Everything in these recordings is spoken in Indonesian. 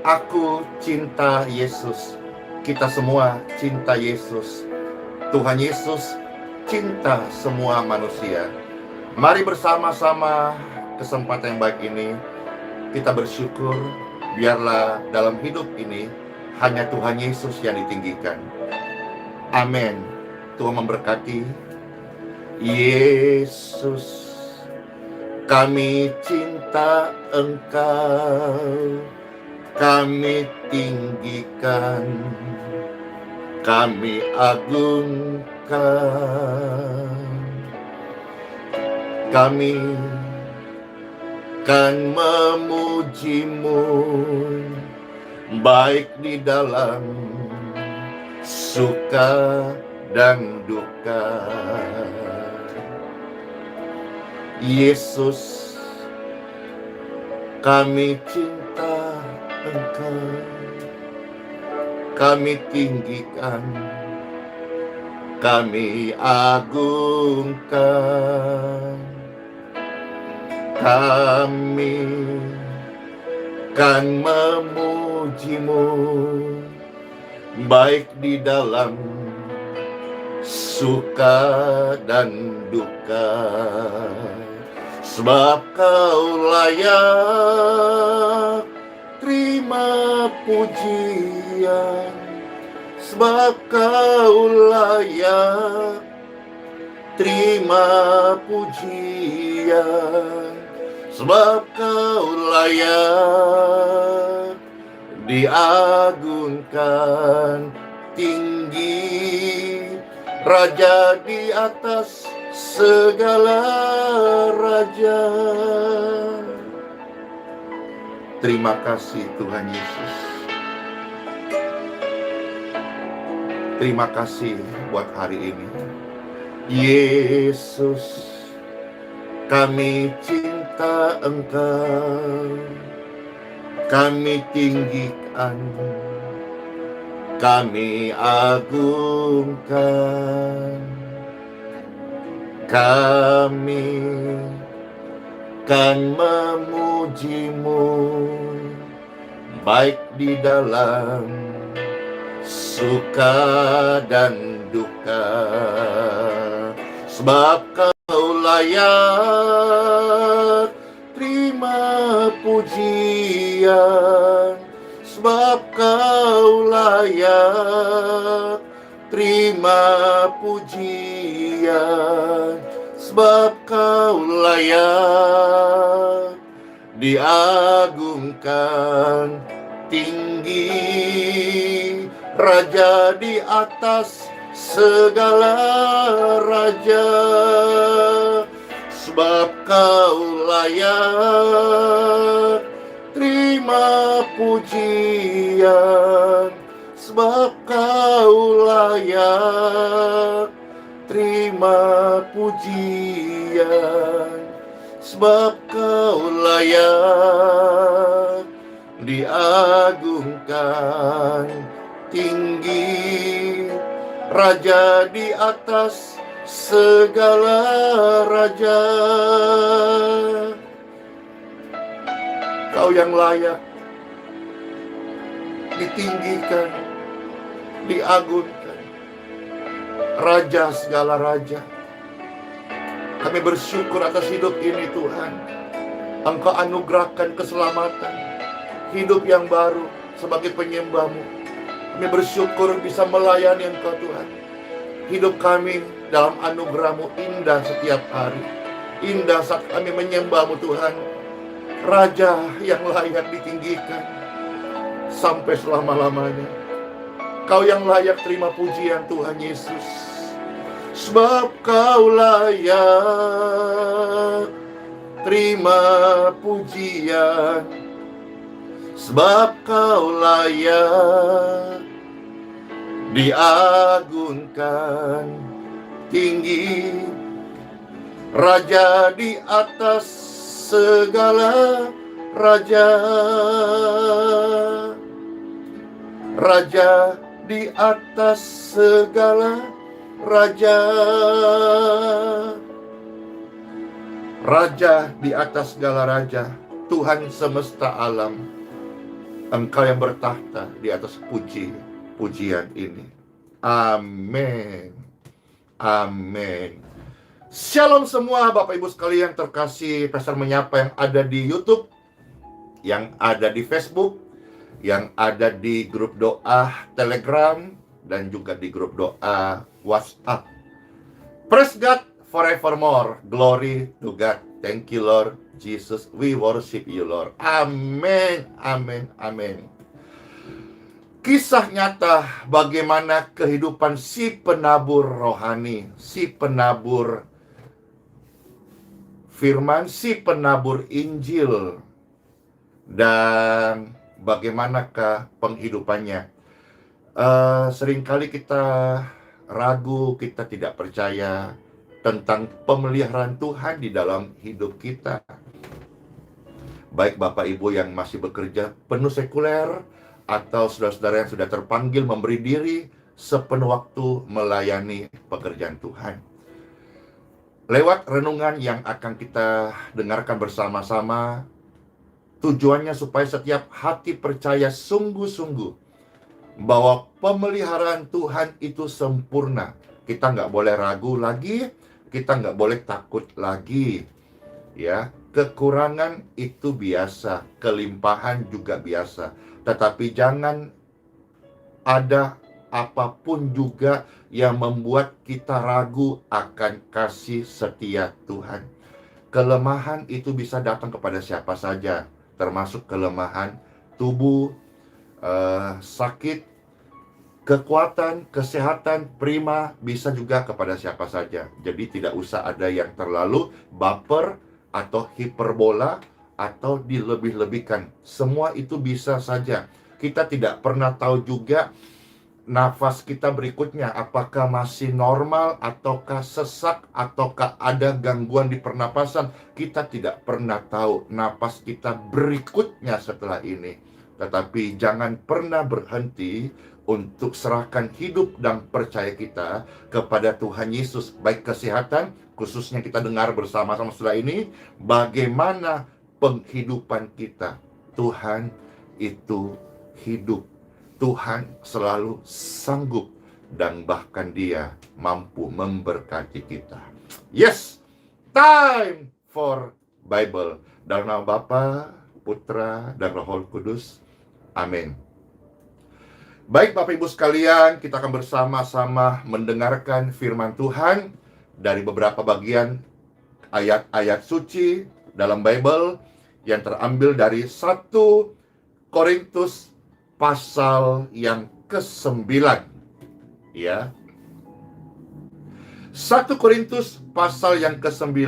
Aku cinta Yesus. Kita semua cinta Yesus. Tuhan Yesus cinta semua manusia. Mari bersama-sama kesempatan yang baik ini kita bersyukur. Biarlah dalam hidup ini hanya Tuhan Yesus yang ditinggikan. Amin. Tuhan memberkati. Yesus, kami cinta Engkau, kami tinggikan, kami agungkan, kami kan memuji-Mu, baik di dalam suka dan duka. Yesus, kami cinta Engkau, kami tinggikan, kami agungkan, kami kan memuji-Mu, baik di dalam suka dan duka. Sebab Kau layak terima pujian, sebab Kau layak terima pujian, sebab Kau layak diagungkan tinggi, Raja di atas segala raja. Terima kasih Tuhan Yesus. Terima kasih buat hari ini. Yesus, kami cinta Engkau, kami tinggikan, kami agungkan, kami kan memuji-Mu, baik di dalam suka dan duka. Sebab Kau layak terima pujian, sebab Kau layak terima pujian, sebab Kau layak diagungkan tinggi, Raja di atas segala raja. Sebab Kau layak terima pujian, sebab Kau layak terima pujian, sebab Kau layak diagungkan tinggi, Raja di atas segala raja. Kau yang layak ditinggikan, diagungkan, Raja segala raja. Kami bersyukur atas hidup ini Tuhan. Engkau anugerahkan keselamatan, hidup yang baru sebagai penyembah-Mu. Kami bersyukur bisa melayani Engkau Tuhan. Hidup kami dalam anugerah-Mu indah setiap hari. Indah saat kami menyembah-Mu Tuhan. Raja yang layak ditinggikan sampai selama-lamanya. Kau yang layak terima pujian Tuhan Yesus. Sebab Kau layak terima pujian, sebab Kau layak diagungkan tinggi, Raja di atas segala raja. Raja di atas segala raja. Raja di atas segala raja, Tuhan semesta alam. Engkau yang bertahta di atas pujian ini. Amin. Amin. Shalom semua Bapak Ibu sekalian terkasih, Pastor Menyapa yang ada di YouTube, yang ada di Facebook, yang ada di grup doa Telegram, dan juga di grup doa WhatsApp. Praise God forevermore. Glory to God. Thank you Lord Jesus. We worship you Lord. Amin. Amin. Amin. Kisah nyata bagaimana kehidupan si penabur rohani, si penabur firman, si penabur Injil, dan bagaimanakah penghidupannya. Seringkali kita ragu, kita tidak percaya tentang pemeliharaan Tuhan di dalam hidup kita. Baik Bapak Ibu yang masih bekerja penuh sekuler, atau saudara-saudara yang sudah terpanggil memberi diri sepenuh waktu melayani pekerjaan Tuhan. Lewat renungan yang akan kita dengarkan bersama-sama, tujuannya supaya setiap hati percaya sungguh-sungguh bahwa pemeliharaan Tuhan itu sempurna. Kita nggak boleh ragu lagi, kita nggak boleh takut lagi. Ya, kekurangan itu biasa, kelimpahan juga biasa. Tetapi jangan ada apapun juga yang membuat kita ragu akan kasih setia Tuhan. Kelemahan itu bisa datang kepada siapa saja, termasuk kelemahan tubuh, sakit, kekuatan, kesehatan, prima, bisa juga kepada siapa saja. Jadi tidak usah ada yang terlalu baper atau hiperbola atau dilebih-lebihkan. Semua itu bisa saja. Kita tidak pernah tahu juga nafas kita berikutnya apakah masih normal, ataukah sesak, ataukah ada gangguan di pernapasan. Kita tidak pernah tahu nafas kita berikutnya setelah ini. Tetapi jangan pernah berhenti untuk serahkan hidup dan percaya kita kepada Tuhan Yesus. Baik kesehatan, khususnya kita dengar bersama-sama setelah ini, bagaimana penghidupan kita. Tuhan itu hidup. Tuhan selalu sanggup dan bahkan Dia mampu memberkati kita. Yes, time for Bible. Dalam nama Bapa, Putra, dan Roh Kudus. Amin. Baik Bapak Ibu sekalian, kita akan bersama-sama mendengarkan firman Tuhan dari beberapa bagian ayat-ayat suci dalam Bible yang terambil dari 1 Korintus pasal yang ke-9. Ya. 1 Korintus pasal yang ke-9,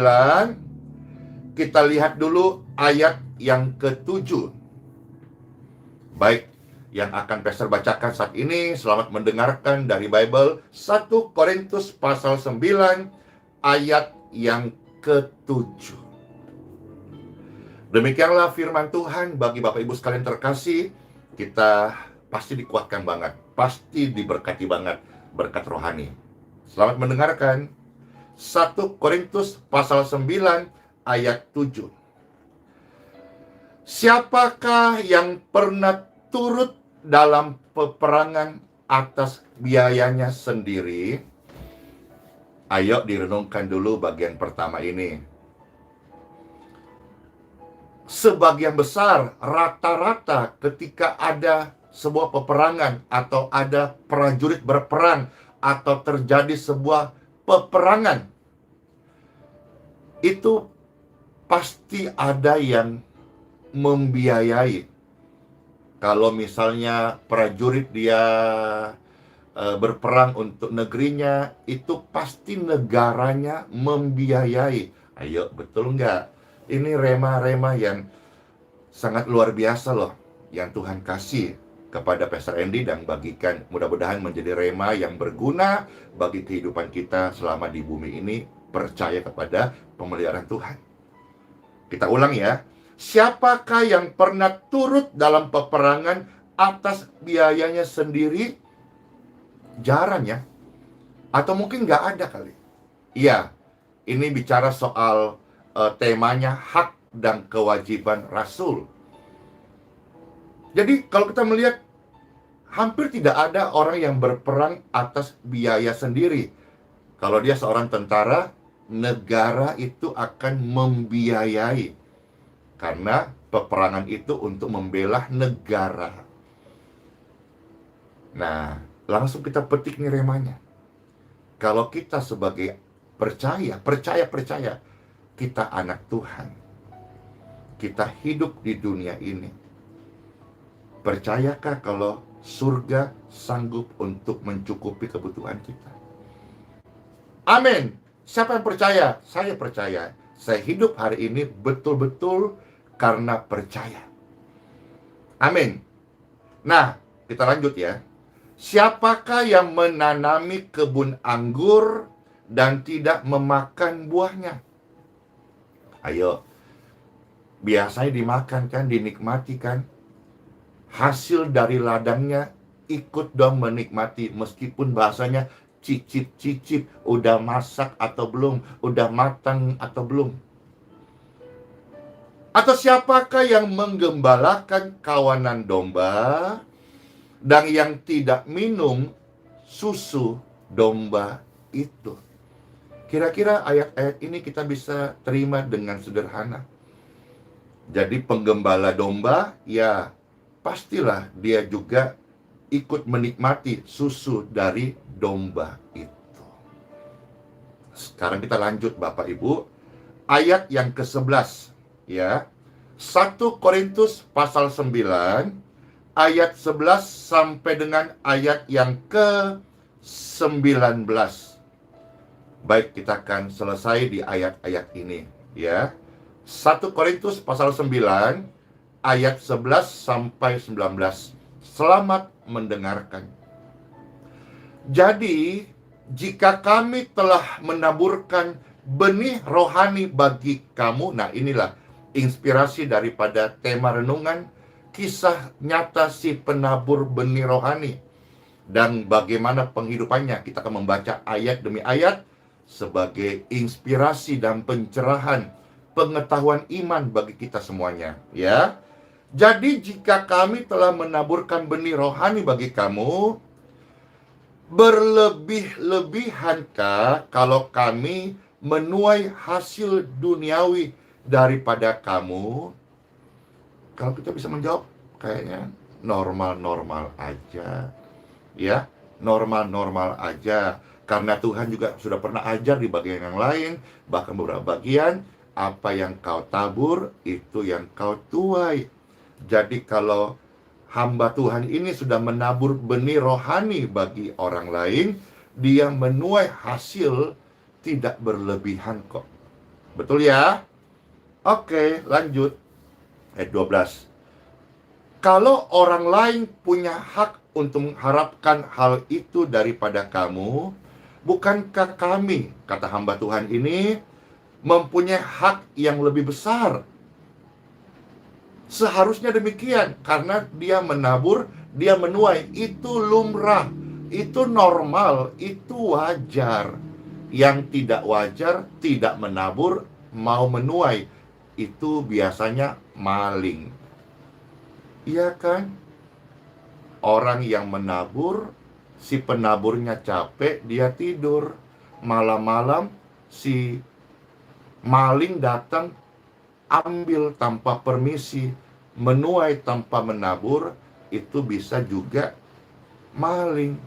kita lihat dulu ayat yang ke-7. Baik, yang akan Pastor bacakan saat ini, selamat mendengarkan dari Bible 1 Korintus pasal 9 ayat yang ke-7. Demikianlah firman Tuhan bagi Bapak Ibu sekalian terkasih. Kita pasti dikuatkan banget, pasti diberkati banget berkat rohani. Selamat mendengarkan 1 Korintus pasal 9 ayat 7. Siapakah yang pernah turut dalam peperangan atas biayanya sendiri? Ayo direnungkan dulu bagian pertama ini. Sebagian besar, rata-rata ketika ada sebuah peperangan atau ada prajurit berperang atau terjadi sebuah peperangan, itu pasti ada yang membiayai. Kalau misalnya prajurit dia berperang untuk negerinya, itu pasti negaranya membiayai. Ayo, betul nggak? Ini rema-rema yang sangat luar biasa loh, yang Tuhan kasih kepada Pastor Andy dan bagikan. Mudah-mudahan menjadi rema yang berguna bagi kehidupan kita selama di bumi ini, percaya kepada pemeliharaan Tuhan. Kita ulang ya. Siapakah yang pernah turut dalam peperangan atas biayanya sendiri? Jarang ya. Atau mungkin nggak ada kali. Iya, ini bicara soal temanya hak dan kewajiban rasul. Jadi kalau kita melihat, hampir tidak ada orang yang berperang atas biaya sendiri. Kalau dia seorang tentara, negara itu akan membiayai. Karena peperangan itu untuk membela negara. Nah, langsung kita petik nih remanya. Kalau kita sebagai percaya, kita anak Tuhan. Kita hidup di dunia ini. Percayakah kalau surga sanggup untuk mencukupi kebutuhan kita? Amin. Siapa yang percaya? Saya percaya. Saya hidup hari ini betul-betul karena percaya. Amin. Nah, kita lanjut ya. Siapakah yang menanami kebun anggur dan tidak memakan buahnya? Ayo. Biasanya dimakan kan, dinikmati kan. Hasil dari ladangnya ikut dong menikmati, meskipun bahasanya cicip-cicip, udah masak atau belum, udah matang atau belum. Atau siapakah yang menggembalakan kawanan domba dan yang tidak minum susu domba itu? Kira-kira ayat-ayat ini kita bisa terima dengan sederhana. Jadi penggembala domba, ya pastilah dia juga ikut menikmati susu dari domba itu. Sekarang kita lanjut Bapak Ibu. Ayat yang ke-11 ya. 1 Korintus pasal 9 ayat 11 sampai dengan ayat yang ke-19. Baik, kita akan selesai di ayat-ayat ini ya. 1 Korintus pasal 9 ayat 11 sampai 19. Selamat mendengarkan. Jadi, jika kami telah menaburkan benih rohani bagi kamu, nah inilah inspirasi daripada tema renungan, kisah nyata si penabur benih rohani dan bagaimana penghidupannya. Kita akan membaca ayat demi ayat sebagai inspirasi dan pencerahan pengetahuan iman bagi kita semuanya ya. Jadi jika kami telah menaburkan benih rohani bagi kamu, berlebih-lebihankah kalau kami menuai hasil duniawi daripada kamu? Kalau kita bisa menjawab, kayaknya normal-normal aja ya, normal-normal aja. Karena Tuhan juga sudah pernah ajar di bagian yang lain, bahkan beberapa bagian, apa yang kau tabur, itu yang kau tuai. Jadi kalau hamba Tuhan ini sudah menabur benih rohani bagi orang lain, dia menuai hasil tidak berlebihan kok. Betul ya? Oke, lanjut. Ayat 12. Kalau orang lain punya hak untuk mengharapkan hal itu daripada kamu, bukankah kami, kata hamba Tuhan ini, mempunyai hak yang lebih besar? Seharusnya demikian, karena dia menabur, dia menuai. Itu lumrah, itu normal, itu wajar. Yang tidak wajar, tidak menabur, mau menuai, itu biasanya maling. Iya kan? Orang yang menabur, si penaburnya capek, dia tidur. Malam-malam si maling datang, ambil tanpa permisi, menuai tanpa menabur, itu bisa juga maling.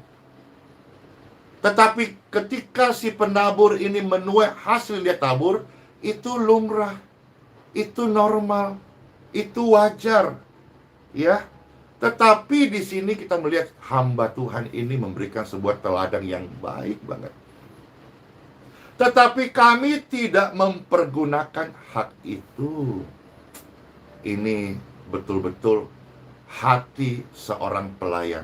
Tetapi ketika si penabur ini menuai hasil dia tabur, itu lumrah, itu normal, itu wajar, ya. Tetapi di sini kita melihat hamba Tuhan ini memberikan sebuah teladan yang baik banget. Tetapi kami tidak mempergunakan hak itu. Ini betul-betul hati seorang pelayan.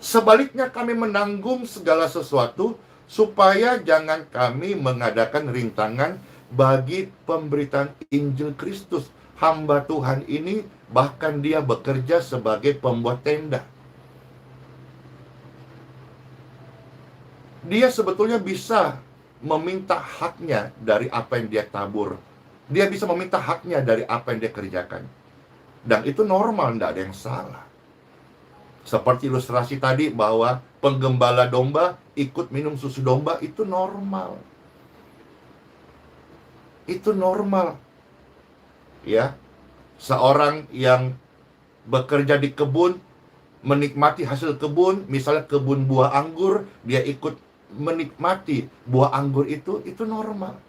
Sebaliknya kami menanggung segala sesuatu supaya jangan kami mengadakan rintangan bagi pemberitaan Injil Kristus. Hamba Tuhan ini bahkan dia bekerja sebagai pembuat tenda. Dia sebetulnya bisa meminta haknya dari apa yang dia tabur. Dia bisa meminta haknya dari apa yang dia kerjakan. Dan itu normal, tidak ada yang salah. Seperti ilustrasi tadi bahwa penggembala domba ikut minum susu domba, itu normal. Itu normal. Ya. Seorang yang bekerja di kebun, menikmati hasil kebun, misalnya kebun buah anggur, dia ikut menikmati buah anggur itu normal.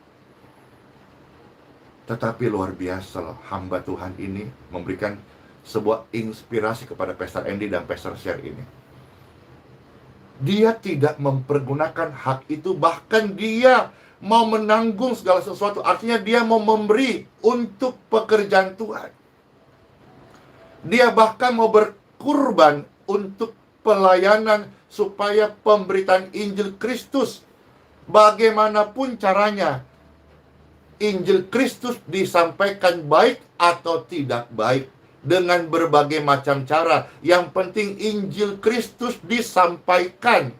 Tetapi luar biasa loh, hamba Tuhan ini memberikan sebuah inspirasi kepada Pastor Andy dan Pastor Share ini. Dia tidak mempergunakan hak itu, bahkan dia mau menanggung segala sesuatu. Artinya dia mau memberi untuk pekerjaan Tuhan. Dia bahkan mau berkorban untuk pelayanan supaya pemberitaan Injil Kristus, bagaimanapun caranya, Injil Kristus disampaikan baik atau tidak baik, dengan berbagai macam cara. Yang penting Injil Kristus disampaikan.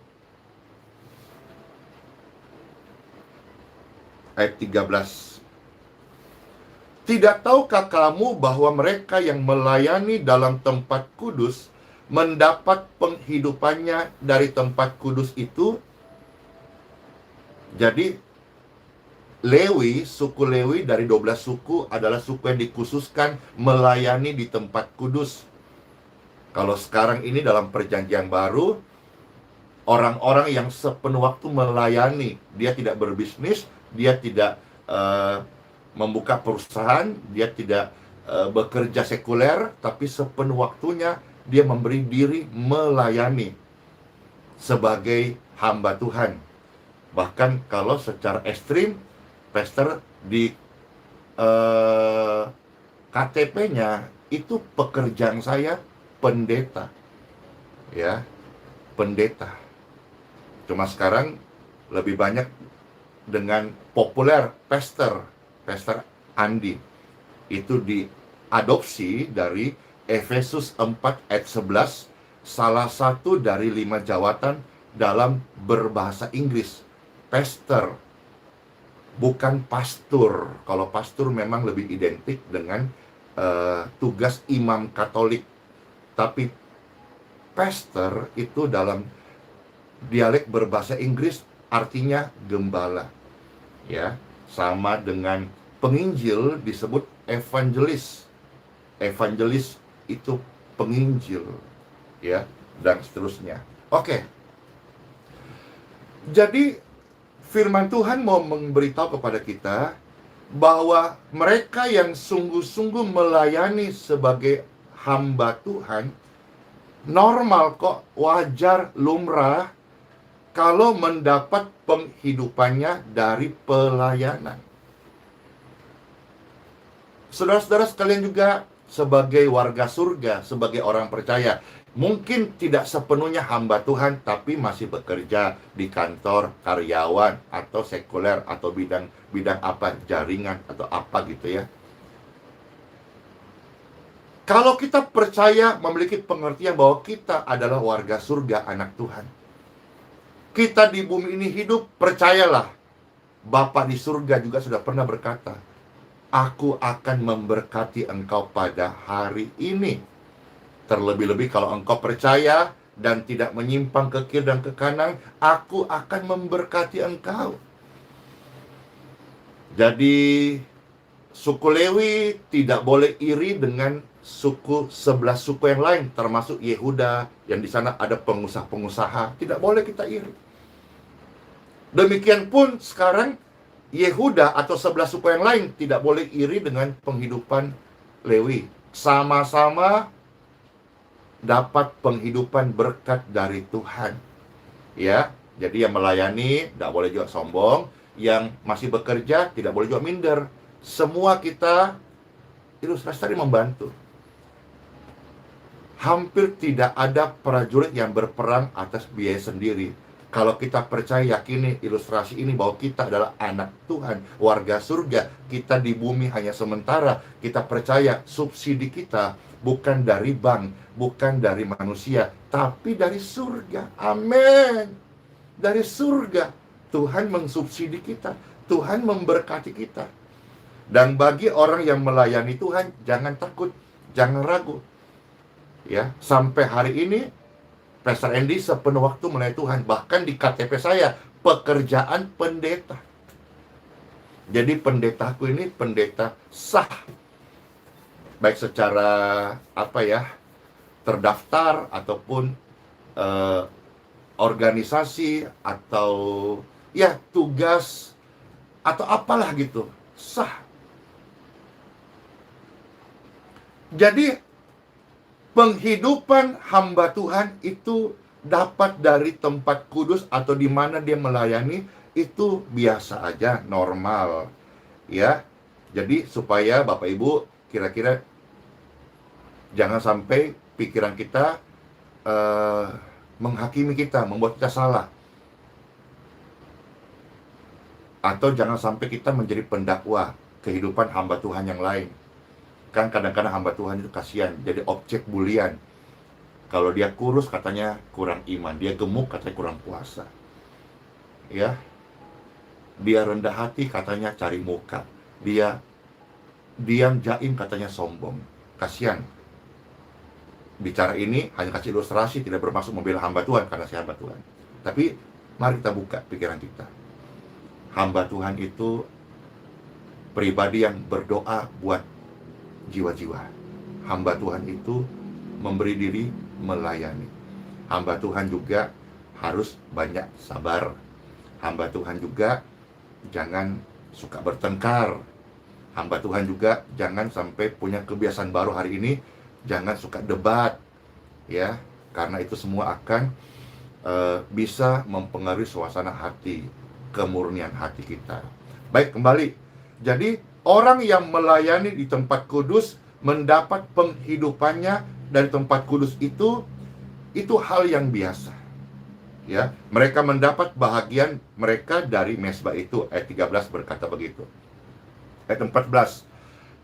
Ayat 13. Tidak tahukah kamu bahwa mereka yang melayani dalam tempat kudus mendapat penghidupannya dari tempat kudus itu? Jadi Lewi, suku Lewi dari 12 suku adalah suku yang dikhususkan melayani di tempat kudus. Kalau sekarang ini dalam perjanjian baru, orang-orang yang sepenuh waktu melayani, dia tidak berbisnis, dia tidak membuka perusahaan, dia tidak bekerja sekuler, tapi sepenuh waktunya dia memberi diri melayani sebagai hamba Tuhan. Bahkan kalau secara ekstrim, pastor di KTP-nya itu pekerjaan saya pendeta, ya, pendeta. Cuma sekarang lebih banyak dengan populer Pastor Andi. Itu diadopsi dari Efesus 4 ayat 11, salah satu dari 5 jawatan dalam berbahasa Inggris. Pastor, bukan pastur. Kalau pastur memang lebih identik dengan tugas imam Katolik. Tapi pastor itu dalam dialek berbahasa Inggris artinya gembala. Ya, sama dengan penginjil disebut evangelis. Evangelis itu penginjil, ya, dan seterusnya. Oke. Jadi firman Tuhan mau memberitahu kepada kita bahwa mereka yang sungguh-sungguh melayani sebagai hamba Tuhan, normal kok, wajar, lumrah kalau mendapat penghidupannya dari pelayanan. Saudara-saudara sekalian juga sebagai warga surga, sebagai orang percaya, mungkin tidak sepenuhnya hamba Tuhan, tapi masih bekerja di kantor, karyawan, atau sekuler, atau bidang apa, jaringan, atau apa gitu ya. Kalau kita percaya, memiliki pengertian bahwa kita adalah warga surga, anak Tuhan, kita di bumi ini hidup, percayalah, Bapa di surga juga sudah pernah berkata, aku akan memberkati engkau pada hari ini. Terlebih-lebih kalau engkau percaya dan tidak menyimpang ke kiri dan ke kanan, aku akan memberkati engkau. Jadi suku Lewi tidak boleh iri dengan suku 11 suku yang lain, termasuk Yehuda, yang di sana ada pengusaha-pengusaha. Tidak boleh kita iri. Demikian pun sekarang Yehuda atau 11 suku yang lain tidak boleh iri dengan penghidupan Lewi. Sama-sama dapat penghidupan berkat dari Tuhan. Ya, jadi yang melayani tidak boleh juga sombong, yang masih bekerja tidak boleh juga minder. Semua kita ilustrasi tadi membantu. Hampir tidak ada prajurit yang berperang atas biaya sendiri. Kalau kita percaya, yakini ilustrasi ini bahwa kita adalah anak Tuhan, warga surga, kita di bumi hanya sementara. Kita percaya subsidi kita bukan dari bank, bukan dari manusia, tapi dari surga. Amin. Dari surga Tuhan mensubsidi kita, Tuhan memberkati kita. Dan bagi orang yang melayani Tuhan, jangan takut, Jangan ragu. Ya, sampai hari ini Pastor Andy sepenuh waktu melayani Tuhan. Bahkan di KTP saya, pekerjaan pendeta. Jadi pendetaku ini pendeta sah. Baik secara terdaftar ataupun organisasi atau ya tugas atau apalah gitu, sah. Jadi penghidupan hamba Tuhan itu dapat dari tempat kudus atau di mana dia melayani, itu biasa aja, normal. Ya. Jadi supaya Bapak Ibu kira-kira jangan sampai pikiran kita menghakimi kita, membuat kita salah. Atau jangan sampai kita menjadi pendakwa kehidupan hamba Tuhan yang lain. Kan kadang-kadang hamba Tuhan itu kasihan, jadi objek bulian. Kalau dia kurus katanya kurang iman, dia gemuk katanya kurang puasa. Ya. Dia rendah hati katanya cari muka. Dia diam jaim katanya sombong. Kasihan. Bicara ini hanya kasih ilustrasi, tidak bermaksud membela hamba Tuhan karena saya hamba Tuhan. Tapi mari kita buka pikiran kita. Hamba Tuhan itu pribadi yang berdoa buat jiwa-jiwa. Hamba Tuhan itu memberi diri melayani. Hamba Tuhan juga harus banyak sabar. Hamba Tuhan juga jangan suka bertengkar. Hamba Tuhan juga jangan sampai punya kebiasaan baru hari ini, jangan suka debat, ya, karena itu semua akan bisa mempengaruhi suasana hati, kemurnian hati kita. Baik, kembali. Jadi orang yang melayani di tempat kudus mendapat penghidupannya dari tempat kudus itu hal yang biasa. Ya, mereka mendapat bahagian mereka dari mezbah itu. Ayat 13 berkata begitu. Ayat 14.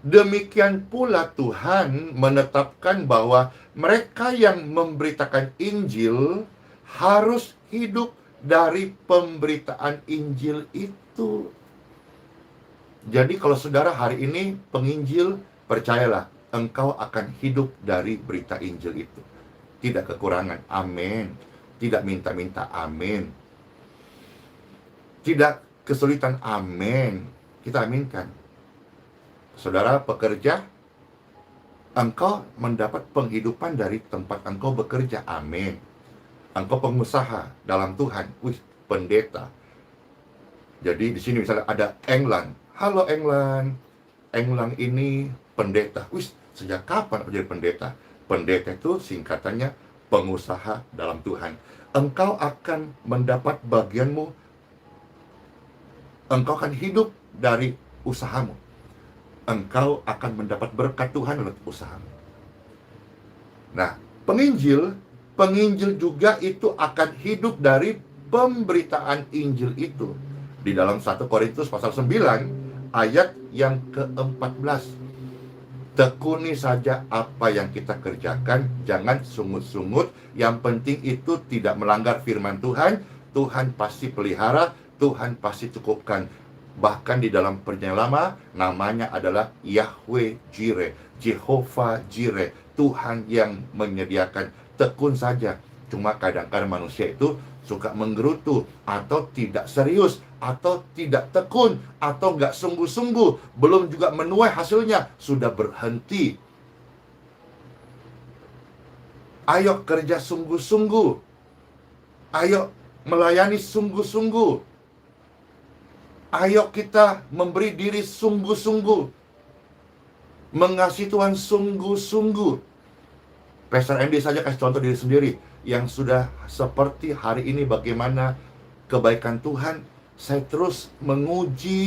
Demikian pula Tuhan menetapkan bahwa mereka yang memberitakan Injil harus hidup dari pemberitaan Injil itu. Jadi kalau saudara hari ini penginjil, percayalah, engkau akan hidup dari berita Injil itu. Tidak kekurangan, amin. Tidak minta-minta, amin. Tidak kesulitan, amin. Kita aminkan. Saudara pekerja, engkau mendapat penghidupan dari tempat engkau bekerja, amin. Engkau pengusaha dalam Tuhan, pendeta. Jadi di sini misalnya ada England. Halo England. England ini pendeta. Sejak kapan aku jadi pendeta? Pendeta itu singkatannya pengusaha dalam Tuhan. Engkau akan mendapat bagianmu. Engkau akan hidup dari usahamu. Engkau akan mendapat berkat Tuhan lewat usahamu. Nah, penginjil juga itu akan hidup dari pemberitaan Injil itu. Di dalam 1 Korintus pasal 9 ayat yang ke-14. Tekuni saja apa yang kita kerjakan, jangan sungut-sungut. Yang penting itu tidak melanggar firman Tuhan. Tuhan pasti pelihara, Tuhan pasti cukupkan. Bahkan di dalam perjanjian lama namanya adalah Yahweh Jireh, Jehovah Jireh, Tuhan yang menyediakan. Tekun saja. Cuma kadang-kadang manusia itu suka menggerutu, atau tidak serius, atau tidak tekun, atau nggak sungguh-sungguh, belum juga menuai hasilnya, sudah berhenti. Ayo kerja sungguh-sungguh. Ayo melayani sungguh-sungguh. Ayo kita memberi diri sungguh-sungguh. Mengasihi Tuhan sungguh-sungguh. Pastor Andy saja kasih contoh diri sendiri. Yang sudah seperti hari ini bagaimana kebaikan Tuhan. Saya terus menguji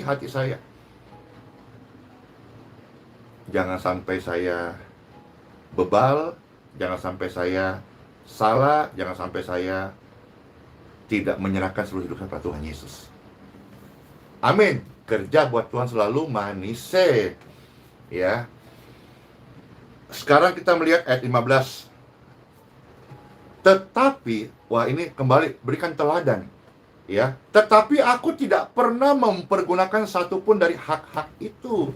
hati saya. Jangan sampai saya bebal. Jangan sampai saya salah. Jangan sampai saya tidak menyerahkan seluruh hidup saya pada Tuhan Yesus. Amin. Kerja buat Tuhan selalu manise. Ya. Sekarang kita melihat ayat 15. Tetapi, wah ini kembali berikan teladan. Ya. Tetapi aku tidak pernah mempergunakan satupun dari hak-hak itu.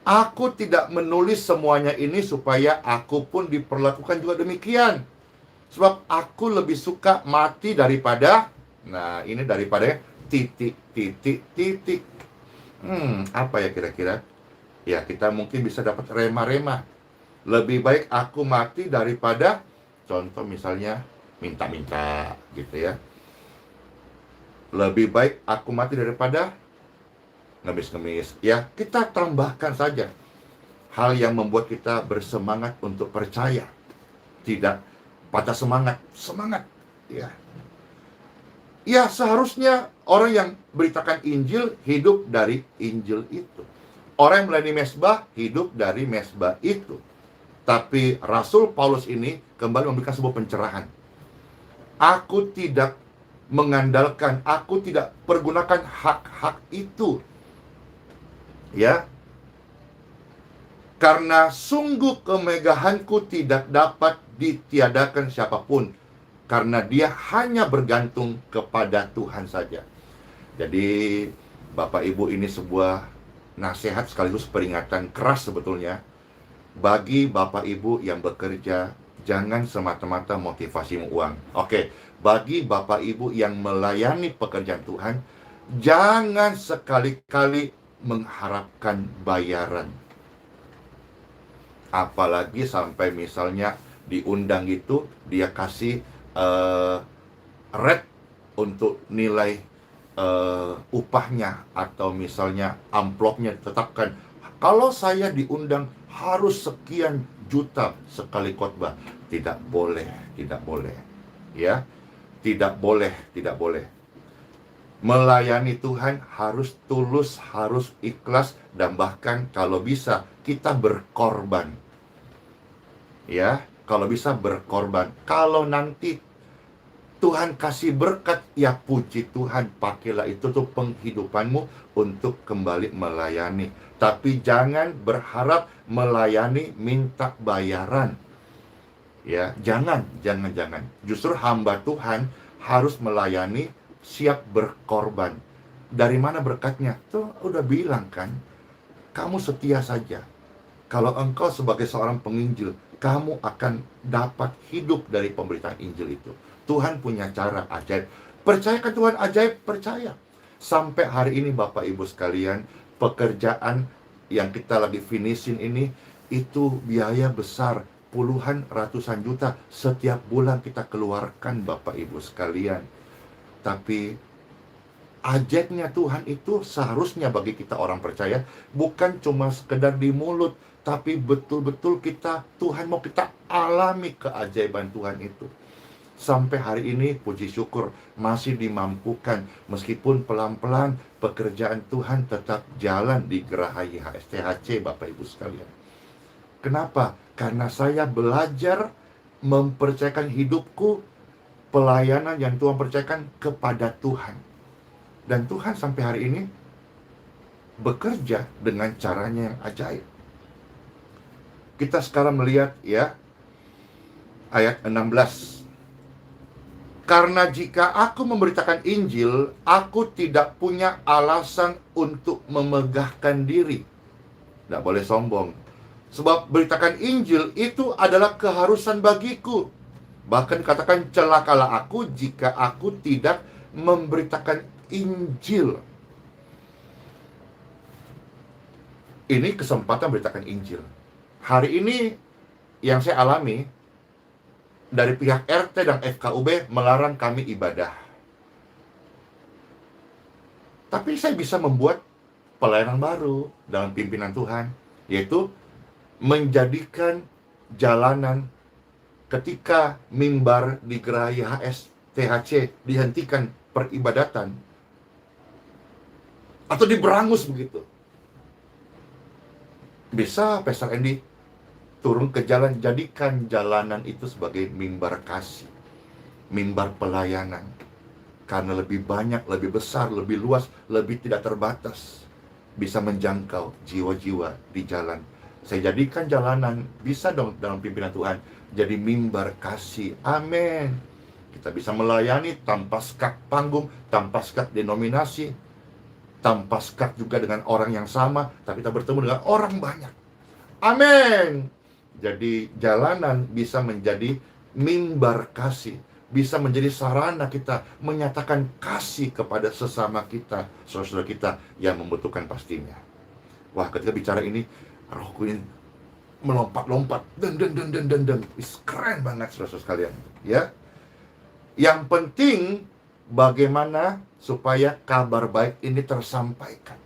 Aku tidak menulis semuanya ini supaya aku pun diperlakukan juga demikian. Sebab aku lebih suka mati daripada, nah ini daripada titik, titik, titik. Apa ya kira-kira? Ya kita mungkin bisa dapat rema-rema. Lebih baik aku mati daripada, contoh misalnya, minta-minta gitu ya. Lebih baik aku mati daripada ngemis-ngemis. Ya, kita tambahkan saja hal yang membuat kita bersemangat untuk percaya. Tidak patah semangat, semangat. Ya, ya seharusnya orang yang beritakan Injil hidup dari Injil itu. Orang yang melayani mesbah hidup dari mesbah itu. Tapi Rasul Paulus ini kembali memberikan sebuah pencerahan. Aku tidak mengandalkan, aku tidak pergunakan hak-hak itu. Ya, karena sungguh kemegahanku tidak dapat ditiadakan siapapun, karena dia hanya bergantung kepada Tuhan saja. Jadi Bapak Ibu, ini sebuah nasihat sekaligus peringatan keras sebetulnya bagi Bapak Ibu yang bekerja. Jangan semata-mata motivasimu uang. Oke, bagi Bapak Ibu yang melayani pekerjaan Tuhan, jangan sekali-kali mengharapkan bayaran. Apalagi sampai misalnya diundang itu, dia kasih rate untuk nilai upahnya, atau misalnya amplopnya ditetapkan. Kalau saya diundang harus sekian juta sekali khotbah. Tidak boleh, tidak boleh. Ya, tidak boleh, tidak boleh. Melayani Tuhan harus tulus, harus ikhlas, dan bahkan kalau bisa kita berkorban. Ya, kalau bisa berkorban. Kalau nanti Tuhan kasih berkat, ya puji Tuhan, pakailah itu tuh penghidupanmu untuk kembali melayani. Tapi jangan berharap melayani minta bayaran. Ya, jangan. Justru hamba Tuhan harus melayani siap berkorban. Dari mana berkatnya? Tuh udah bilang kan, kamu setia saja. Kalau engkau sebagai seorang penginjil, kamu akan dapat hidup dari pemberitaan Injil itu. Tuhan punya cara ajaib. Percayakan Tuhan ajaib, percaya. Sampai hari ini Bapak Ibu sekalian, pekerjaan yang kita lagi finishin ini, itu biaya besar. Puluhan, ratusan juta setiap bulan kita keluarkan Bapak Ibu sekalian. Tapi ajaibnya Tuhan itu seharusnya bagi kita orang percaya bukan cuma sekedar di mulut, tapi betul-betul Tuhan mau kita alami keajaiban Tuhan itu. Sampai hari ini puji syukur masih dimampukan, meskipun pelan-pelan pekerjaan Tuhan tetap jalan di Geraha YHS-THC Bapak Ibu sekalian. Kenapa? Karena saya belajar mempercayakan hidupku, pelayanan yang Tuhan percayakan kepada Tuhan. Dan Tuhan sampai hari ini bekerja dengan caranya yang ajaib. Kita sekarang melihat ya, ayat 16. Karena jika aku memberitakan Injil, aku tidak punya alasan untuk memegahkan diri. Tidak boleh sombong. Sebab beritakan Injil itu adalah keharusan bagiku. Bahkan katakan, celakalah aku jika aku tidak memberitakan Injil. Ini kesempatan beritakan Injil. Hari ini yang saya alami, dari pihak RT dan FKUB melarang kami ibadah. Tapi saya bisa membuat pelayanan baru dalam pimpinan Tuhan, yaitu menjadikan jalanan ketika mimbar di Geraha YHS THC dihentikan peribadatan atau diberangus begitu. Bisa Pastor Andy turun ke jalan, jadikan jalanan itu sebagai mimbar kasih, mimbar pelayanan. Karena lebih banyak, lebih besar, lebih luas, lebih tidak terbatas, bisa menjangkau jiwa-jiwa di jalan. Saya jadikan jalanan, bisa dong dalam pimpinan Tuhan, jadi mimbar kasih. Amin. Kita bisa melayani tanpa skak panggung, tanpa skak denominasi. tanpa sekat juga dengan orang yang sama, tapi kita bertemu dengan orang banyak. Amin. Jadi jalanan bisa menjadi mimbar kasih, bisa menjadi sarana kita menyatakan kasih kepada sesama kita, saudara-saudara kita yang membutuhkan pastinya. Wah, ketika bicara ini, rohku ini melompat-lompat, dan. Keren banget, saudara-saudara sekalian. Ya, yang penting bagaimana supaya kabar baik ini tersampaikan.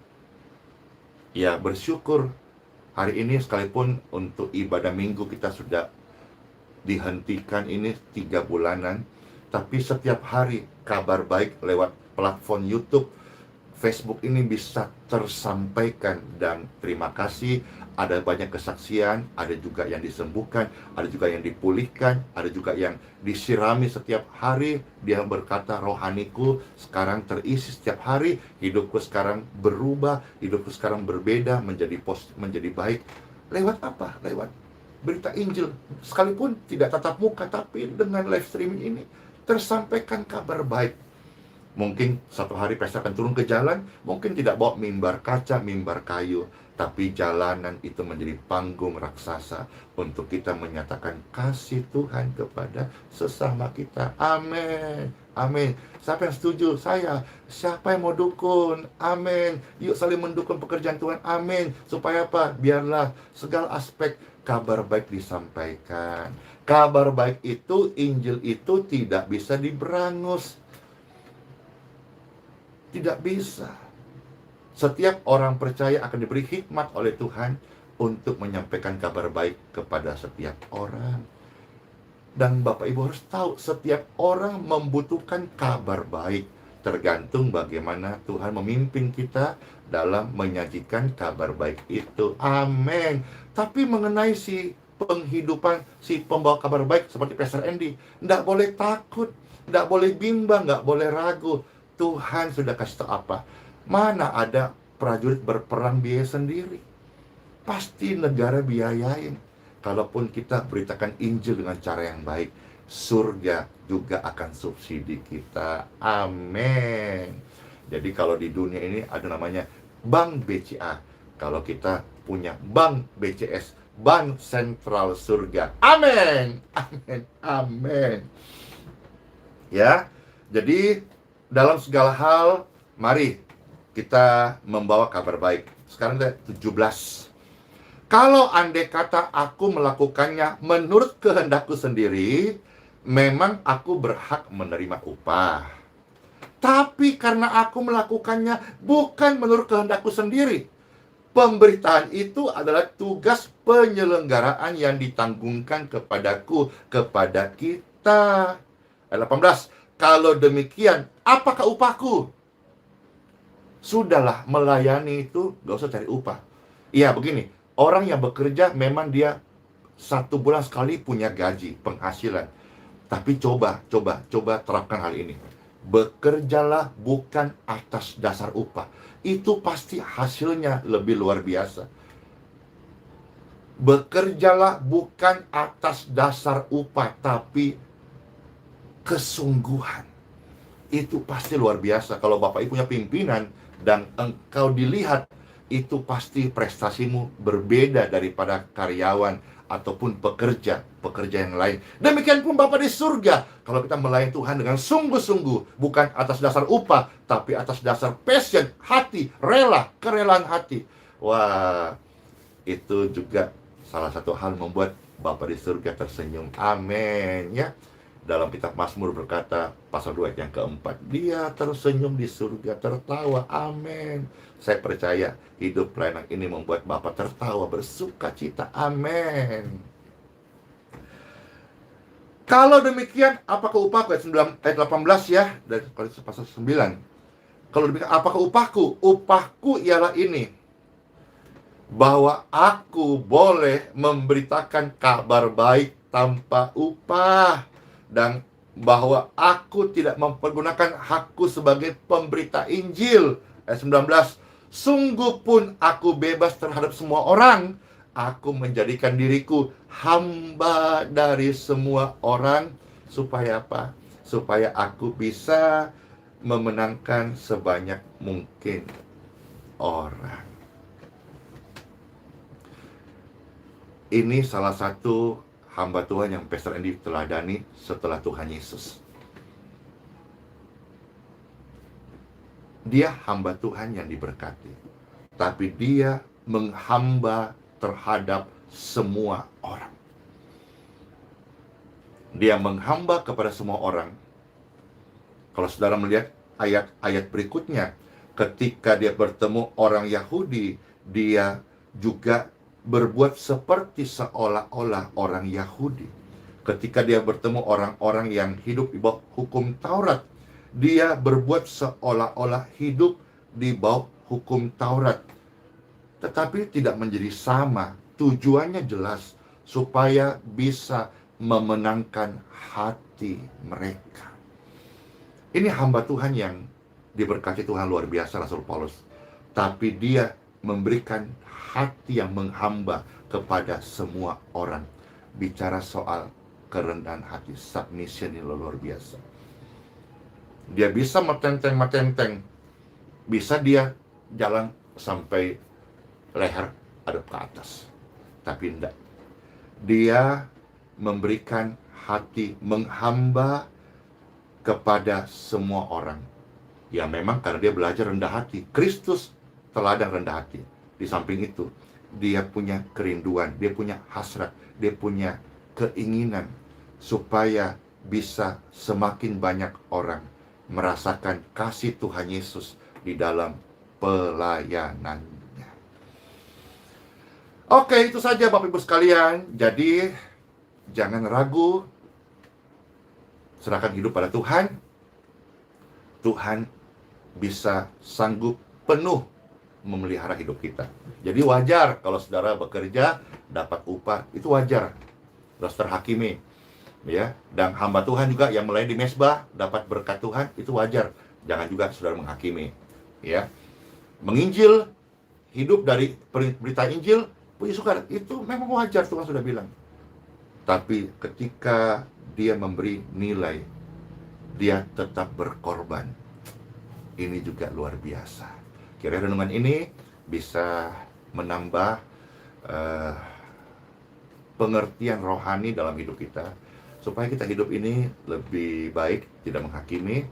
Ya, bersyukur hari ini sekalipun untuk ibadah minggu kita sudah dihentikan ini 3 bulanan, tapi setiap hari kabar baik lewat platform YouTube, Facebook ini bisa tersampaikan. Dan terima kasih, ada banyak kesaksian, ada juga yang disembuhkan, ada juga yang dipulihkan, ada juga yang disirami setiap hari. Dia berkata, rohaniku sekarang terisi setiap hari, hidupku sekarang berubah, hidupku sekarang berbeda, menjadi baik. Lewat apa? Lewat berita Injil. Sekalipun tidak tatap muka, tapi dengan live streaming ini tersampaikan kabar baik. Mungkin satu hari pastor akan turun ke jalan, mungkin tidak bawa mimbar kaca, mimbar kayu, tapi jalanan itu menjadi panggung raksasa untuk kita menyatakan kasih Tuhan kepada sesama kita. Amin. Amin. Siapa yang setuju? Saya. Siapa yang mau dukung? Amin. Yuk saling mendukung pekerjaan Tuhan. Amin. Supaya apa? Biarlah segala aspek kabar baik disampaikan. Kabar baik itu, Injil itu tidak bisa diberangus. Tidak bisa. Setiap orang percaya akan diberi hikmat oleh Tuhan untuk menyampaikan kabar baik kepada setiap orang. Dan Bapak Ibu harus tahu, setiap orang membutuhkan kabar baik. Tergantung bagaimana Tuhan memimpin kita dalam menyajikan kabar baik itu. Amin. Tapi mengenai si penghidupan, si pembawa kabar baik seperti Pastor Andy, tidak boleh takut, tidak boleh bimbang, tidak boleh ragu. Tuhan sudah kasih tahu apa. Mana ada prajurit berperang biaya sendiri. Pasti negara biayain. Kalaupun kita beritakan Injil dengan cara yang baik, surga juga akan subsidi kita. Amin. Jadi kalau di dunia ini ada namanya Bank BCA. Kalau kita punya Bank BCS, Bank Sentral Surga. Amin. Amin. Amin. Ya. Jadi dalam segala hal, mari kita membawa kabar baik. Sekarang kita 17. Kalau andai kata aku melakukannya menurut kehendakku sendiri, memang aku berhak menerima upah. Tapi karena aku melakukannya bukan menurut kehendakku sendiri, pemberitaan itu adalah tugas penyelenggaraan yang ditanggungkan kepadaku, kepada kita. Ayat 18. Kalau demikian, apakah upahku? Sudahlah, melayani itu gak usah cari upah. Iya, begini, orang yang bekerja memang dia 1 bulan sekali punya gaji, penghasilan. Tapi coba terapkan hal ini. Bekerjalah bukan atas dasar upah. Itu pasti hasilnya lebih luar biasa. Bekerjalah bukan atas dasar upah, tapi kesungguhan. Itu pasti luar biasa. Kalau Bapak Ibu punya pimpinan dan engkau dilihat, itu pasti prestasimu berbeda daripada karyawan ataupun pekerja yang lain. Demikian pun Bapa di surga, kalau kita melayani Tuhan dengan sungguh-sungguh, bukan atas dasar upah, tapi atas dasar passion, hati, kerelaan hati. Wah, itu juga salah satu hal membuat Bapa di surga tersenyum. Amin, ya. Dalam kitab Mazmur berkata, pasal 2 yang keempat, dia tersenyum di surga, tertawa. Amin. Saya percaya hidup pelayanan ini membuat Bapak tertawa, bersuka cita. Amin. Kalau demikian, apakah upahku? Ayat 18 ya, dari pasal 9. Kalau demikian, apakah upahku? Upahku ialah ini, bahwa aku boleh memberitakan kabar baik tanpa upah, dan bahwa aku tidak mempergunakan hakku sebagai pemberita Injil. Ayat 19. Sungguh pun aku bebas terhadap semua orang. Aku menjadikan diriku hamba dari semua orang. Supaya apa? Supaya aku bisa memenangkan sebanyak mungkin. orang. Ini salah satu hamba Tuhan yang Pastor Andy teladani setelah Tuhan Yesus. Dia hamba Tuhan yang diberkati, tapi dia menghamba terhadap semua orang. Dia menghamba kepada semua orang. Kalau saudara melihat ayat-ayat berikutnya, ketika dia bertemu orang Yahudi, dia juga berbuat seperti seolah-olah orang Yahudi. Ketika dia bertemu orang-orang yang hidup di bawah hukum Taurat, dia berbuat seolah-olah hidup di bawah hukum Taurat. Tetapi tidak menjadi sama. Tujuannya jelas, supaya bisa memenangkan hati mereka. Ini hamba Tuhan yang diberkati Tuhan luar biasa, Rasul Paulus. Tapi dia memberikan hati yang menghamba kepada semua orang. Bicara soal kerendahan hati, submission ini luar biasa. Dia bisa metenteng, bisa dia jalan sampai leher hadap ke atas. Tapi enggak. Dia memberikan hati, menghamba kepada semua orang. Ya memang karena dia belajar rendah hati. Kristus teladan rendah hati. Di samping itu, dia punya kerinduan, dia punya hasrat, dia punya keinginan supaya bisa semakin banyak orang merasakan kasih Tuhan Yesus di dalam pelayanannya. Oke, itu saja Bapak Ibu sekalian. Jadi jangan ragu, serahkan hidup pada Tuhan. Tuhan bisa sanggup penuh memelihara hidup kita. Jadi wajar kalau saudara bekerja dapat upah, itu wajar. Harus terhakimi, ya. Dan hamba Tuhan juga yang melayani di mesbah dapat berkat Tuhan, itu wajar. Jangan juga saudara menghakimi, ya. Menginjil, hidup dari berita Injil, puji syukur, itu memang wajar, Tuhan sudah bilang. Tapi ketika dia memberi nilai, dia tetap berkorban. Ini juga luar biasa. Kira renungan ini bisa menambah pengertian rohani dalam hidup kita, supaya kita hidup ini lebih baik, tidak menghakimi.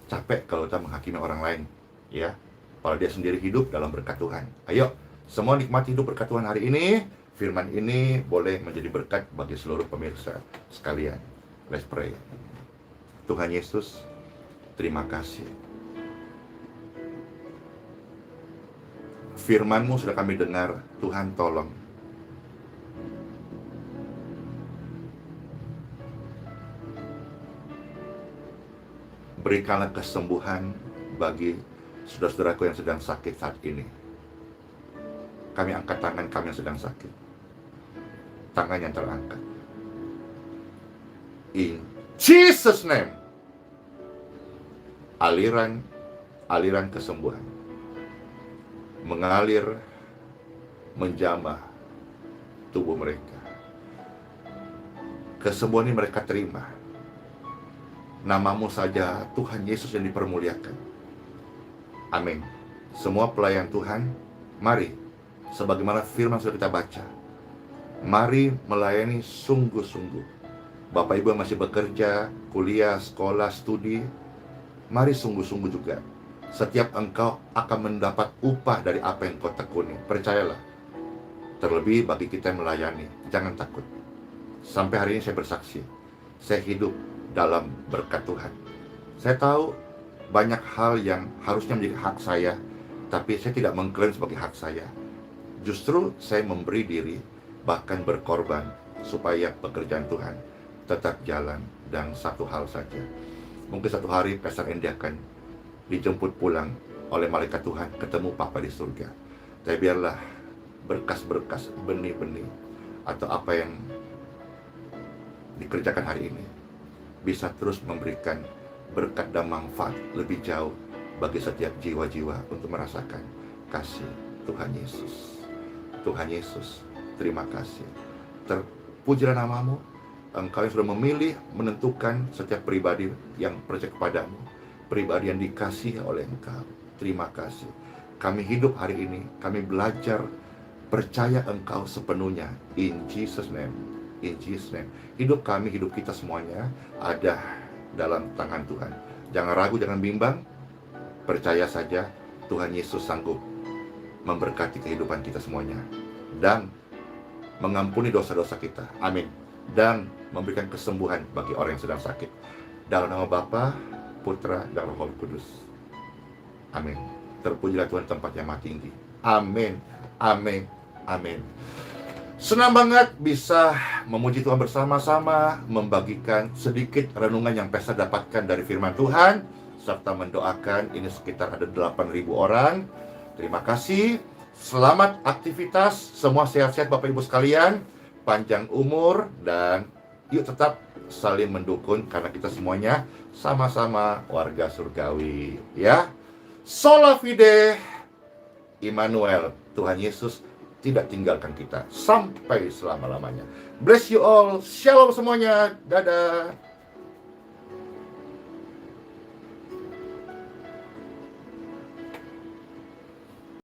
Capek kalau kita menghakimi orang lain, ya. Kalau dia sendiri hidup dalam berkat Tuhan. Ayo, semua nikmati hidup berkat Tuhan hari ini. Firman ini boleh menjadi berkat bagi seluruh pemirsa sekalian. Let's pray. Tuhan Yesus, terima kasih. Firman-Mu sudah kami dengar, Tuhan tolong. Berikanlah kesembuhan bagi saudara-saudaraku yang sedang sakit saat ini. Kami angkat tangan kami yang sedang sakit. Tangan yang terangkat. In Jesus' name. Aliran kesembuhan mengalir, menjamah tubuh mereka. Kesembuhan ini mereka terima. Nama-Mu saja Tuhan Yesus yang dipermuliakan. Amin. Semua pelayan Tuhan, mari, sebagaimana firman sudah kita baca, mari melayani sungguh-sungguh. Bapak Ibu yang masih bekerja, kuliah, sekolah, studi, mari sungguh-sungguh juga. Setiap engkau akan mendapat upah dari apa yang kau tekuni. Percayalah. Terlebih bagi kita yang melayani, jangan takut. Sampai hari ini saya bersaksi, saya hidup dalam berkat Tuhan. Saya tahu banyak hal yang harusnya menjadi hak saya, tapi saya tidak mengklaim sebagai hak saya. Justru saya memberi diri, bahkan berkorban, supaya pekerjaan Tuhan tetap jalan. Dan satu hal saja, mungkin satu hari Pastor Andy akan dijemput pulang oleh malaikat Tuhan, ketemu Papa di surga. Tapi biarlah berkas-berkas, benih-benih, atau apa yang dikerjakan hari ini bisa terus memberikan berkat dan manfaat lebih jauh bagi setiap jiwa-jiwa untuk merasakan kasih Tuhan Yesus. Tuhan Yesus, terima kasih. Terpujilah nama-Mu. Engkau yang sudah memilih, menentukan setiap pribadi yang percaya kepadamu, pribadi yang dikasihi oleh Engkau. Terima kasih. Kami hidup hari ini, kami belajar percaya Engkau sepenuhnya. In Jesus name. In Jesus name. Hidup kami, hidup kita semuanya ada dalam tangan Tuhan. Jangan ragu, jangan bimbang. Percaya saja Tuhan Yesus sanggup memberkati kehidupan kita semuanya dan mengampuni dosa-dosa kita. Amin. Dan memberikan kesembuhan bagi orang yang sedang sakit. Dalam nama Bapa, Putra, dan Roh Kudus. Amin. Terpujilah Tuhan tempat yang maha tinggi. Amin. Amin. Amin. Senang banget bisa memuji Tuhan bersama-sama, membagikan sedikit renungan yang Pesta dapatkan dari firman Tuhan, serta mendoakan. Ini sekitar ada 8.000 orang. Terima kasih. Selamat aktivitas. Semua sehat-sehat Bapak Ibu sekalian. Panjang umur. Dan yuk tetap saling mendukung, karena kita semuanya sama-sama warga surgawi. Ya. Sola Fide. Immanuel. Tuhan Yesus tidak tinggalkan kita sampai selama-lamanya. Bless you all. Shalom semuanya. Dadah.